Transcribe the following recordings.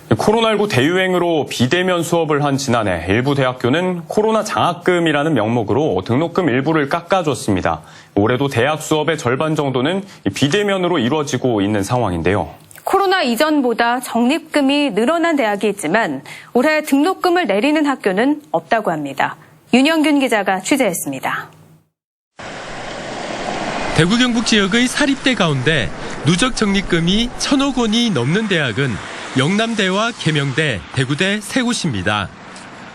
코로나19 대유행으로 비대면 수업을 한 지난해 일부 대학교는 코로나 장학금이라는 명목으로 등록금 일부를 깎아줬습니다. 올해도 대학 수업의 절반 정도는 비대면으로 이루어지고 있는 상황인데요. 코로나 이전보다 적립금이 늘어난 대학이 있지만 올해 등록금을 내리는 학교는 없다고 합니다. 윤영균 기자가 취재했습니다. 대구 경북 지역의 사립대 가운데 누적 적립금이 1,000억 원이 넘는 대학은 영남대와 계명대, 대구대 세 곳입니다.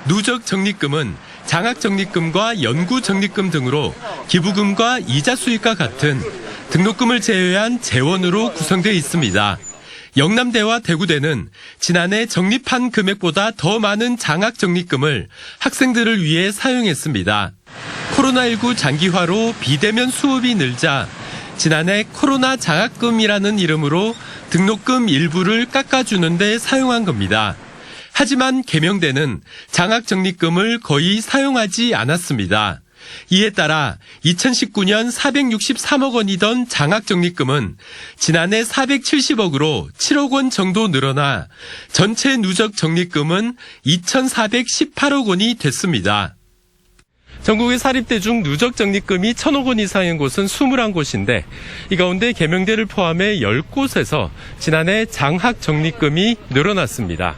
누적 적립금은 장학 적립금과 연구 적립금 등으로 기부금과 이자 수익과 같은 등록금을 제외한 재원으로 구성되어 있습니다. 영남대와 대구대는 지난해 적립한 금액보다 더 많은 장학 적립금을 학생들을 위해 사용했습니다. 코로나19 장기화로 비대면 수업이 늘자 지난해 코로나 장학금이라는 이름으로 등록금 일부를 깎아주는 데 사용한 겁니다. 하지만 계명대는 장학 적립금을 거의 사용하지 않았습니다. 이에 따라 2019년 463억 원이던 장학 적립금은 지난해 470억으로 7억 원 정도 늘어나 전체 누적 적립금은 2,418억 원이 됐습니다. 전국의 사립대 중 누적 적립금이 1,000억 원 이상인 곳은 21곳인데 이 가운데 계명대를 포함해 10곳에서 지난해 장학 적립금이 늘어났습니다.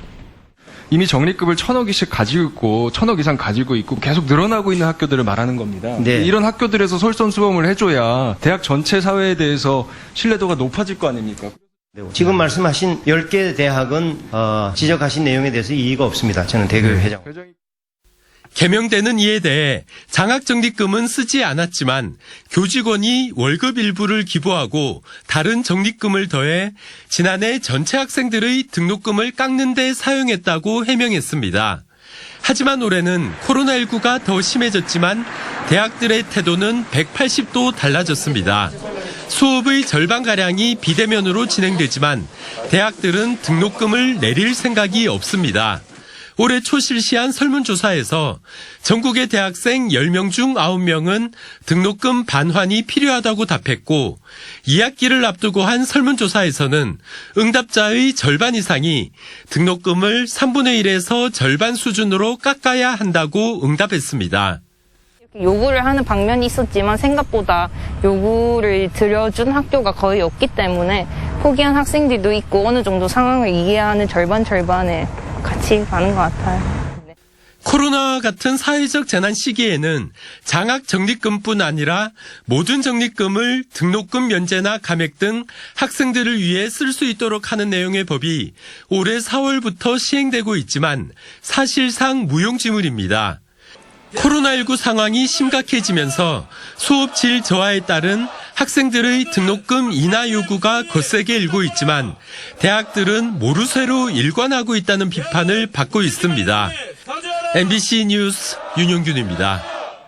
이미 적립금을 1,000억씩 가지고 있고 1,000억 이상 가지고 있고 계속 늘어나고 있는 학교들을 말하는 겁니다. 네. 이런 학교들에서 솔선수범을 해줘야 대학 전체 사회에 대해서 신뢰도가 높아질 거 아닙니까? 지금 말씀하신 10개 대학은 지적하신 내용에 대해서 이의가 없습니다. 저는 대교 회장. 계명대는 이에 대해 장학 적립금은 쓰지 않았지만 교직원이 월급 일부를 기부하고 다른 적립금을 더해 지난해 전체 학생들의 등록금을 깎는 데 사용했다고 해명했습니다. 하지만 올해는 코로나19가 더 심해졌지만 대학들의 태도는 180도 달라졌습니다. 수업의 절반가량이 비대면으로 진행되지만 대학들은 등록금을 내릴 생각이 없습니다. 올해 초 실시한 설문조사에서 전국의 대학생 10명 중 9명은 등록금 반환이 필요하다고 답했고 2학기를 앞두고 한 설문조사에서는 응답자의 절반 이상이 등록금을 3분의 1에서 절반 수준으로 깎아야 한다고 응답했습니다. 요구를 하는 방면이 있었지만 생각보다 요구를 들여준 학교가 거의 없기 때문에 포기한 학생들도 있고 어느 정도 상황을 이해하는 절반에 같이 가는 것 같아요. 네. 코로나와 같은 사회적 재난 시기에는 장학 적립금뿐 아니라 모든 적립금을 등록금 면제나 감액 등 학생들을 위해 쓸 수 있도록 하는 내용의 법이 올해 4월부터 시행되고 있지만 사실상 무용지물입니다. 코로나19 상황이 심각해지면서 수업 질 저하에 따른 학생들의 등록금 인하 요구가 거세게 일고 있지만 대학들은 모르쇠로 일관하고 있다는 비판을 받고 있습니다. MBC 뉴스 윤용균입니다.